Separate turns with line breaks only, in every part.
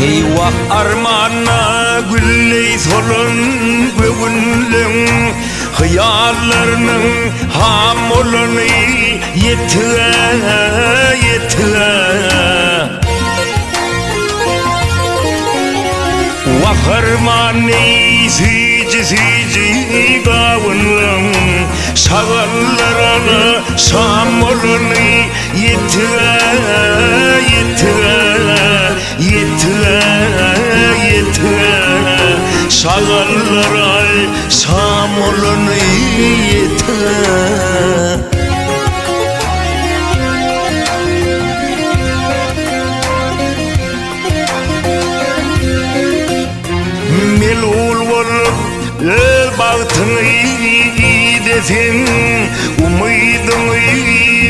Eyvah armağana gülley solun göğünlüm Hıyallarının ham olanı yetire Vah armağanı sici gavunlum Sağallarına sam olanı yetire Sağallara sam olanı yeter Melul olup el baktını desin Umidını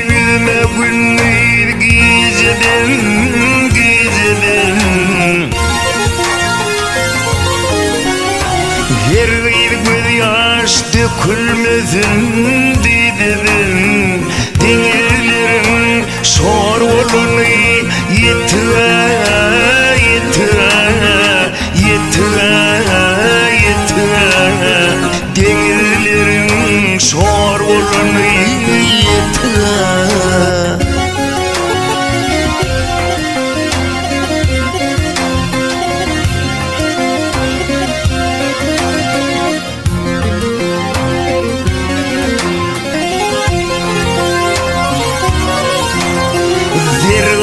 bilme günler geceden Her bir göz yaş dökülmesin dedin Denizlerin sor olanı yetire Denizlerin sor olanı yetire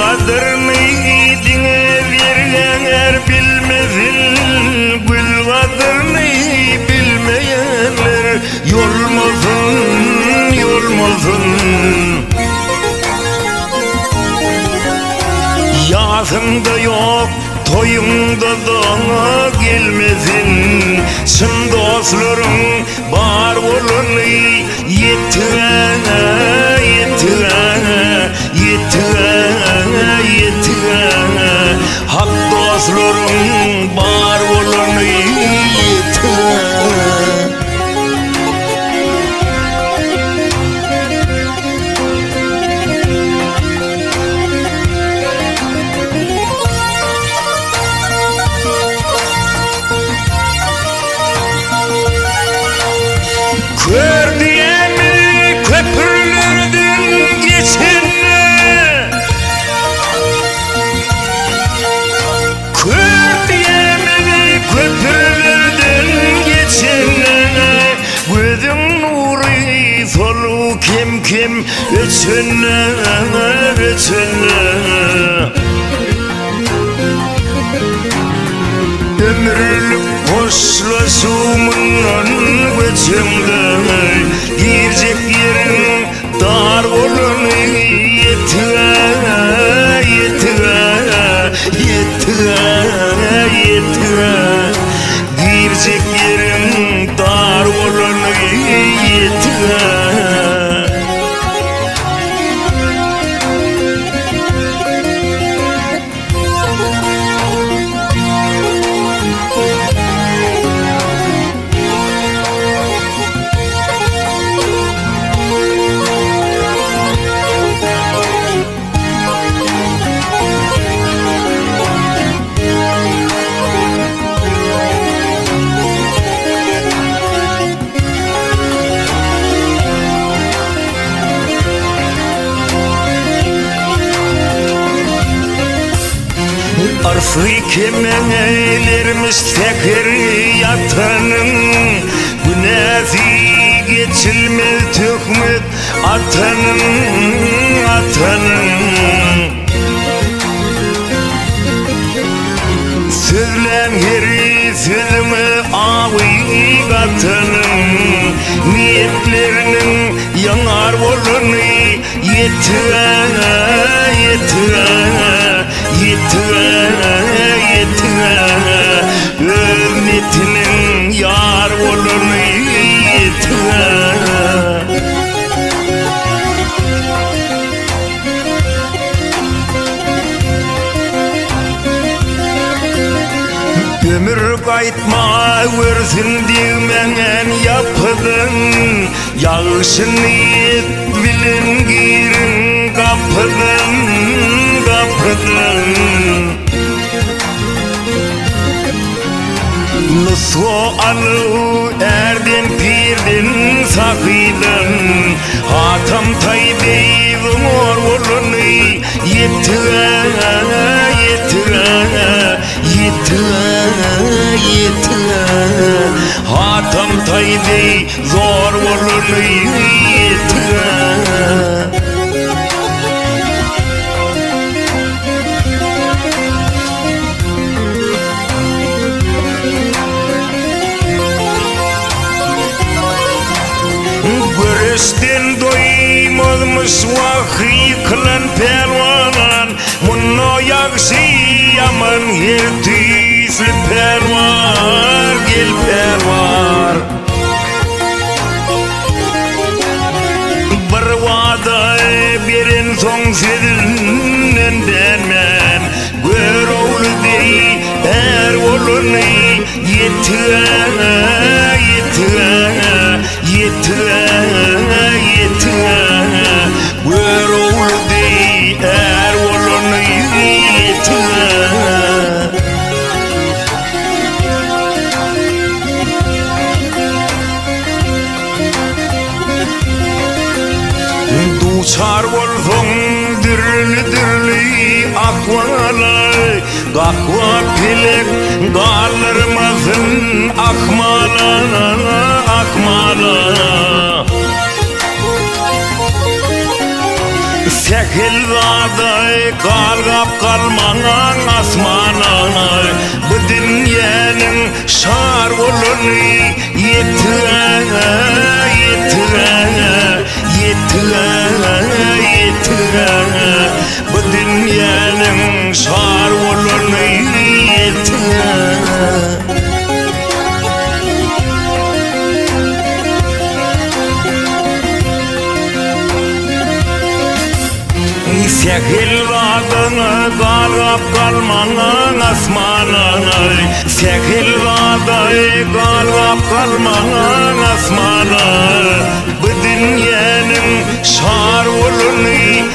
Kadırını dine vergenler bilmesin Gül kadırını bilmeyenler yolmasın Yasında yok toyunda da gelmesin Sın dostların var olanı yetire Hak dostların var olanı yeter Kör diye mi köprülerden geçin Köprülerden geçenler Gözün nuru solu kim öçenler Ömürlük hoşlaşımından geçenler Girecek yerin dar olanı yeter Girecek yerin dar olanı yeter Arfı kemelerimiz tekir yatanın Günezi geçilmez tökmet atanın Sözlen geri sözümü ağıyık atanın Niyetlerinin yanar olanı yeter Örnetinin yar olanı yeter Ömür kayıtma versin diyemen yapıdın Yağışın niyet bilin girin kapıdın Nusualı erdin pirdin sakıydın Hatam taybey zumur olunu Yetire Hatam taybey zor olunu yetire Görüşten doymazmış vahiy kılan pervanan Munno yakşı yaman her tüysü pervar gel pervar Bir vada birin son sedilinden denmen Gör oğlu dey er olunu yetire Gör oğlu dey er olunu yetire Duçar bolsong dirli akvalay Gakva pilek galırmasın akmala Sekil vaday kalgap kalmanan asmana Bu dünyanın şar olunu yetire Bu dünyanın şar olunu yetire Sekil vadana galap kalmanan asmana Sekil vaday galap kalmanan asmana Bu dünyanın şar olunu